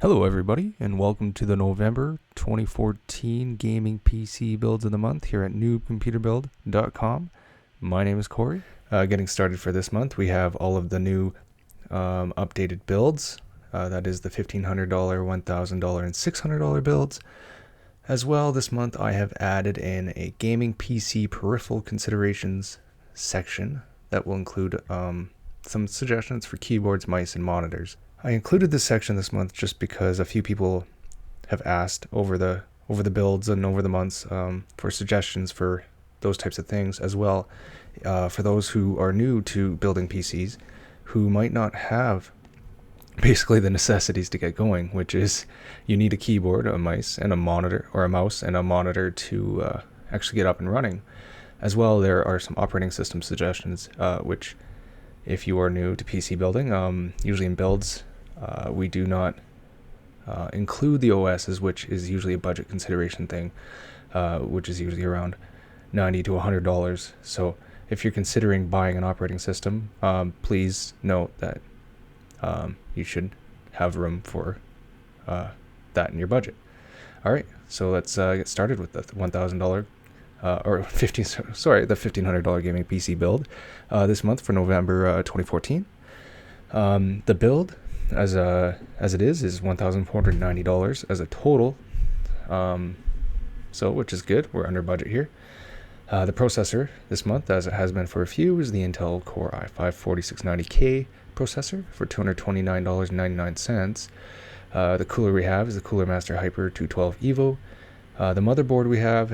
Hello everybody, and welcome to the November 2014 Gaming PC Builds of the Month here at noobcomputerbuild.com. My name is Corey. Getting started for this month, we have all of the new updated builds. That is the $1,500, $1,000, and $600 builds. As well, this month I have added in a gaming PC peripheral considerations section that will include some suggestions for keyboards, mice, and monitors. I included this section this month just because a few people have asked over the builds and over the months for suggestions for those types of things, as well for those who are new to building PCs who might not have basically the necessities to get going, which is you need a keyboard, a mice, and a monitor, or a mouse and a monitor to actually get up and running. As well, there are some operating system suggestions which, if you are new to PC building, usually in builds, we do not include the OSs, which is usually a budget consideration thing, which is usually around $90 to $100. So if you're considering buying an operating system, please note that you should have room for that in your budget. All right, so let's get started with the $1,000 the $1,500 gaming PC build this month for November 2014. The build, as it is $1,490 as a total, so which is good. We're under budget here. The processor this month, as it has been for a few, is the Intel Core i5-4690K processor for $229.99. The cooler we have is the Cooler Master Hyper 212 Evo. The motherboard we have,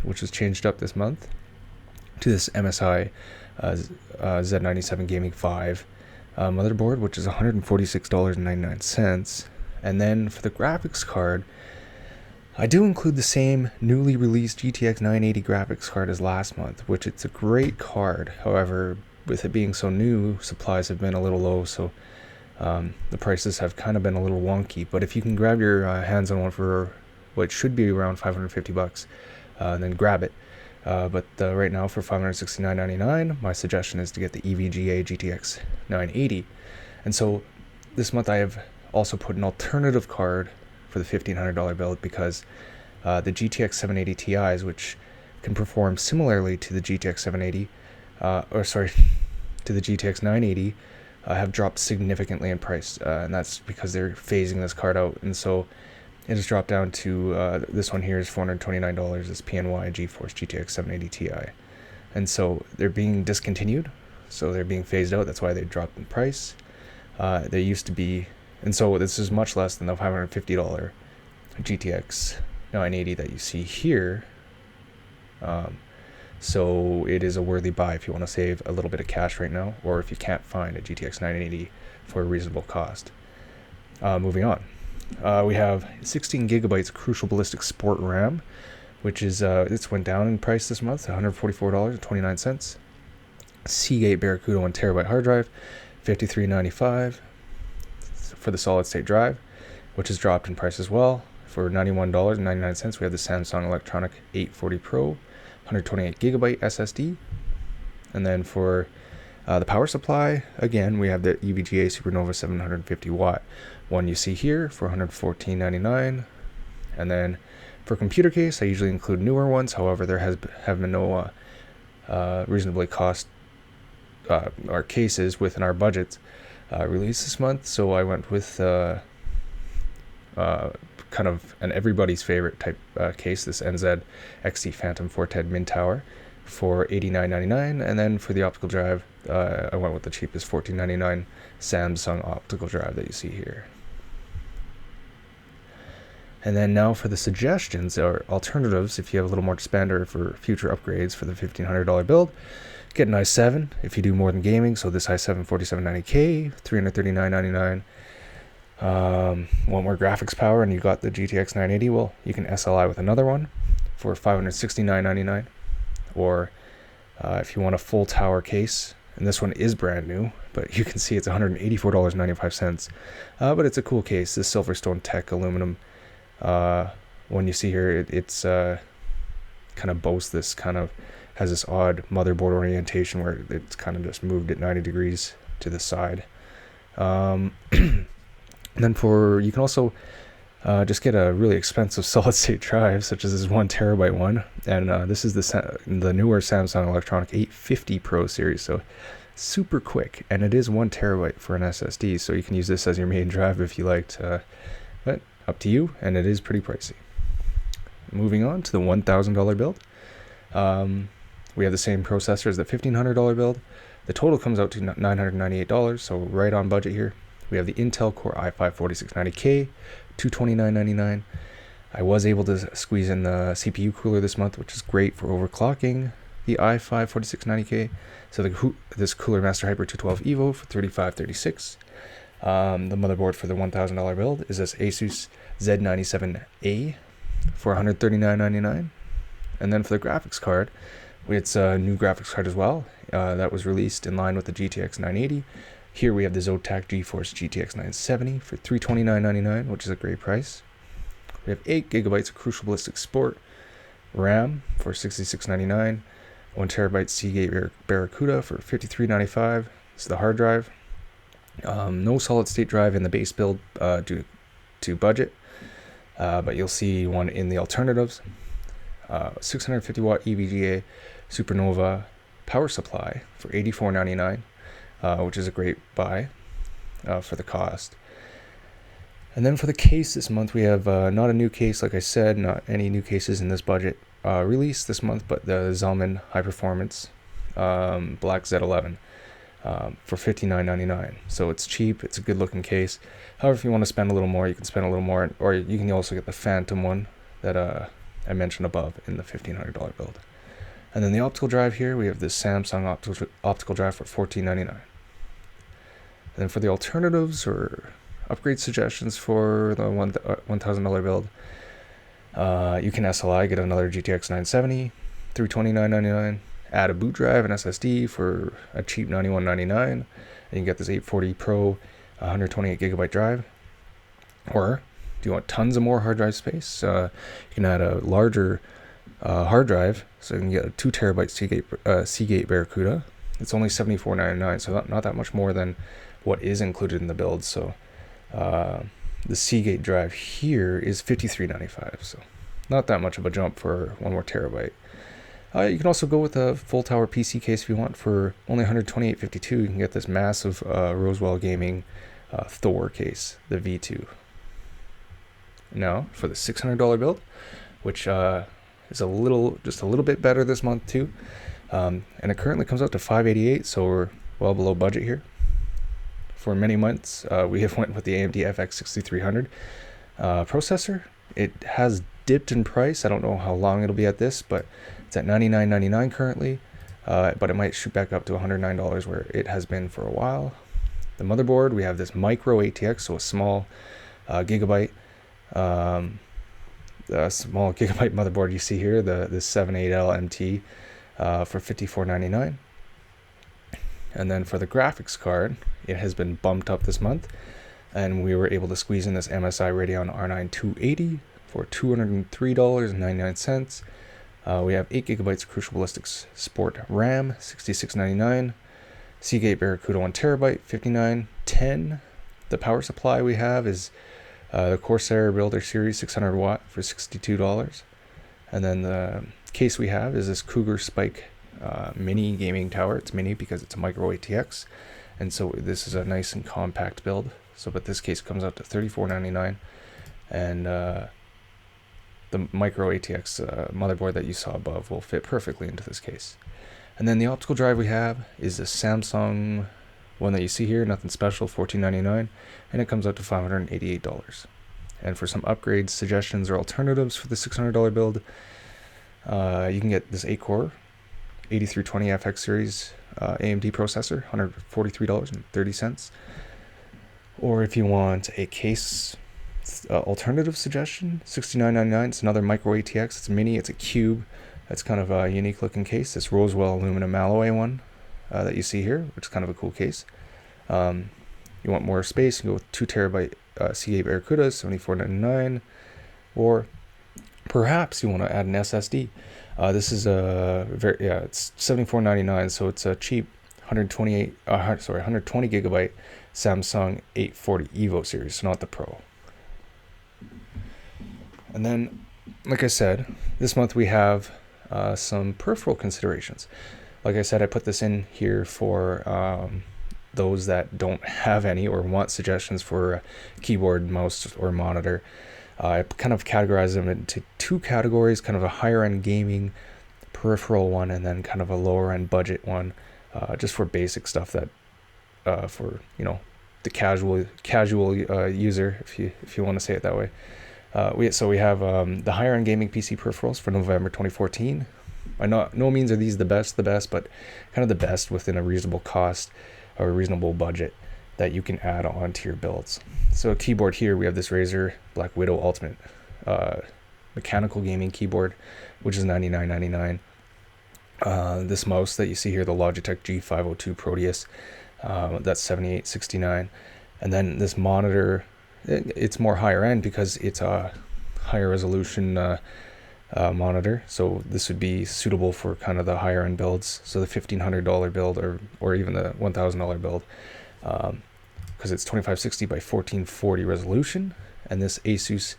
which was changed up this month to this MSI Z97 Gaming 5 motherboard, which is $146.99. And then for the graphics card, I do include the same newly released GTX 980 graphics card as last month, which it's a great card. However, with it being so new, supplies have been a little low, so the prices have kind of been a little wonky. But if you can grab your hands on one for what should be around $550, then grab it. But right now for $569.99, my suggestion is to get the EVGA GTX 980. And so this month I have also put an alternative card for the $1,500 build because the GTX 780 Ti's, which can perform similarly to the GTX 780, to the GTX 980, have dropped significantly in price, and that's because they're phasing this card out. And so it has dropped down to, this one here is $429, this PNY GeForce GTX 780 Ti. And so they're being discontinued, so they're being phased out. That's why they dropped in price. They used to be, and so this is much less than the $550 GTX 980 that you see here. So it is a worthy buy if you want to save a little bit of cash right now, or if you can't find a GTX 980 for a reasonable cost. Moving on. We have 16 gigabytes Crucial Ballistic Sport RAM, which is it's went down in price this month, $144.29. Seagate Barracuda 1 terabyte hard drive, $53.95 for the solid state drive, which has dropped in price as well for $91.99. We have the Samsung Electronic 840 Pro, 128 gigabyte SSD, and then for the power supply, again, we have the EVGA Supernova 750 watt one you see here for $114.99. And then for computer case, I usually include newer ones. However, there have been no reasonably cost our cases within our budgets released this month. So I went with kind of an everybody's favorite type case, this NZ XT Phantom 410 Min Tower for $89.99. And then for the optical drive, I went with the cheapest $14.99 Samsung optical drive that you see here. And then now for the suggestions or alternatives, if you have a little more to spend or for future upgrades for the $1,500 build, get an i7 if you do more than gaming. So this i7 4790K, $339.99. Want more graphics power and you got the GTX 980, well, you can SLI with another one for $569.99. Or if you want a full tower case, and this one is brand new, but you can see it's $184.95. But it's a cool case. This Silverstone Tech aluminum one you see here, it's kind of boasts this kind of, has this odd motherboard orientation where it's kind of just moved at 90 degrees to the side. And then you can also just get a really expensive solid state drive, such as this 1 terabyte one. And this is the newer Samsung Electronic 850 Pro series. So super quick, and it is 1 terabyte for an SSD. So you can use this as your main drive if you liked, but up to you. And it is pretty pricey. Moving on to the $1,000 build. We have the same processor as the $1,500 build. The total comes out to $998, so right on budget here. We have the Intel Core i5-4690K, $229.99. I was able to squeeze in the CPU cooler this month, which is great for overclocking the i5-4690K. So this Cooler Master Hyper 212 Evo for $35.36. The motherboard for the $1,000 build is this Asus Z97A for $139.99. And then for the graphics card, it's a new graphics card as well that was released in line with the GTX 980. Here we have the Zotac GeForce GTX 970 for $329.99, which is a great price. We have 8 gigabytes of Crucial Ballistic Sport RAM for $66.99. 1 terabyte Seagate Barracuda for $53.95. This is the hard drive. No solid state drive in the base build due to budget, but you'll see one in the alternatives. 650 watt EVGA Supernova power supply for $84.99, which is a great buy for the cost. And then for the case this month, we have not a new case, like I said, not any new cases in this budget released this month, but the Zalman High Performance Black Z11 for $59.99. So it's cheap, it's a good looking case. However, if you want to spend a little more, you can spend a little more, or you can also get the Phantom one that I mentioned above in the $1,500 build. And then the optical drive here, we have this Samsung optical drive for $14.99. And then for the alternatives or upgrade suggestions for the $1,000 build, you can SLI, get another GTX 970, $329.99. Add a boot drive and SSD for a cheap $91.99. And you can get this 840 Pro 128 gigabyte drive. Or do you want tons of more hard drive space? You can add a larger hard drive, so you can get a 2 terabyte Seagate Barracuda. It's only $74.99, so not that much more than what is included in the build. So the Seagate drive here is $53.95, so not that much of a jump for 1 more terabyte. You can also go with a full tower PC case if you want. For only $128.52, you can get this massive Roswell Gaming Thor case, the V2. Now for the $600 build, which is just a little bit better this month too, and it currently comes out to $588, so we're well below budget here. For many months, we have went with the AMD FX 6300 processor. It has dipped in price. I don't know how long it'll be at this, but it's at $99.99 currently, but it might shoot back up to $109 where it has been for a while. The motherboard, we have this micro ATX, so a small gigabyte motherboard you see here, the 78L MT for $54.99. And then for the graphics card, it has been bumped up this month, and we were able to squeeze in this MSI Radeon R9 280 for $203.99. We have 8 gigabytes of Crucial Ballistics Sport RAM, $66.99. Seagate Barracuda 1 terabyte, $59.10. The power supply we have is the Corsair Builder Series 600 watt for $62. And then the case we have is this Cougar Spike mini gaming tower. It's mini because it's a micro ATX, and so this is a nice and compact build. So, but this case comes out to $34.99, and the micro ATX motherboard that you saw above will fit perfectly into this case. And then the optical drive we have is the Samsung one that you see here, nothing special, $14.99, and it comes out to $588. And for some upgrades, suggestions, or alternatives for the $600 build, you can get this 8-core 8320 FX series AMD processor, $143.30. Or if you want a case alternative suggestion, $69.99. It's another micro ATX. It's mini. It's a cube. That's kind of a unique looking case. This Roswell aluminum alloy one that you see here, which is kind of a cool case. You want more space, you go with 2 terabyte Seagate Barracuda, $74.99. Or perhaps you want to add an SSD. This is it's $74.99, so it's a cheap 120 gigabyte Samsung 840 Evo series, so not the Pro. And then, like I said, this month we have some peripheral considerations. Like I said, I put this in here for those that don't have any or want suggestions for a keyboard, mouse, or monitor. I kind of categorize them into two categories, kind of a higher end gaming peripheral one, and then kind of a lower end budget one, just for basic stuff that for the casual user, if you want to say it that way. We have the higher end gaming PC peripherals for November 2014. By no means are these the best, but kind of the best within a reasonable cost or a reasonable budget that you can add on to your builds. So a keyboard here, we have this Razer Black Widow Ultimate mechanical gaming keyboard, which is $99.99. This mouse that you see here, the Logitech G502 Proteus, that's $78.69. And then this monitor, it's more higher end because it's a higher resolution monitor. So this would be suitable for kind of the higher end builds. So the $1,500 build or even the $1,000 build, because it's 2560 by 1440 resolution. And this Asus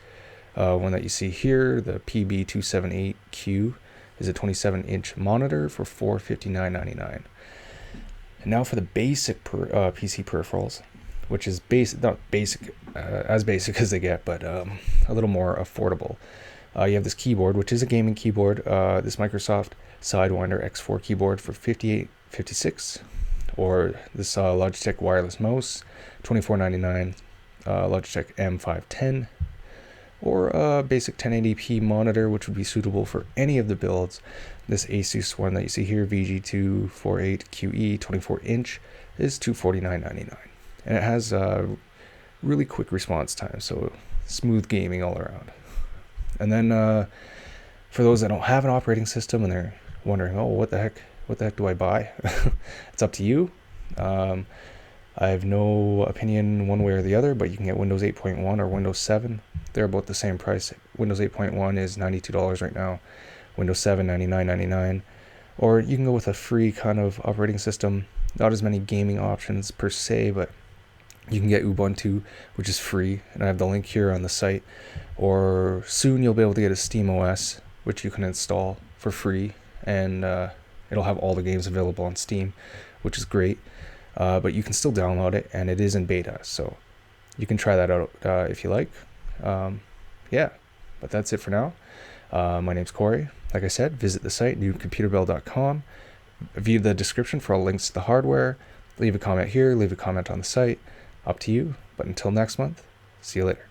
one that you see here, the PB278Q, is a 27-inch monitor for $459.99. And now for the basic PC peripherals, which is not basic, as basic as they get, but a little more affordable. You have this keyboard, which is a gaming keyboard, this Microsoft Sidewinder X4 keyboard for $58.56, or this Logitech wireless mouse, $24.99, Logitech M510, or a basic 1080p monitor, which would be suitable for any of the builds. This Asus one that you see here, VG248QE 24-inch, is $249.99. And it has really quick response time, so smooth gaming all around. And then for those that don't have an operating system and they're wondering, oh, what the heck do I buy? It's up to you. I have no opinion one way or the other, but you can get Windows 8.1 or Windows 7. They're about the same price. Windows 8.1 is $92 right now. Windows 7, $99.99. Or you can go with a free kind of operating system. Not as many gaming options per se, but you can get Ubuntu, which is free, and I have the link here on the site. Or soon you'll be able to get a Steam OS, which you can install for free, and it'll have all the games available on Steam, which is great. But you can still download it, and it is in beta, so you can try that out if you like. Yeah, but that's it for now. My name's Corey. Like I said, visit the site, newcomputerbuild.com. View the description for all links to the hardware. Leave a comment here, leave a comment on the site. Up to you. But until next month, see you later.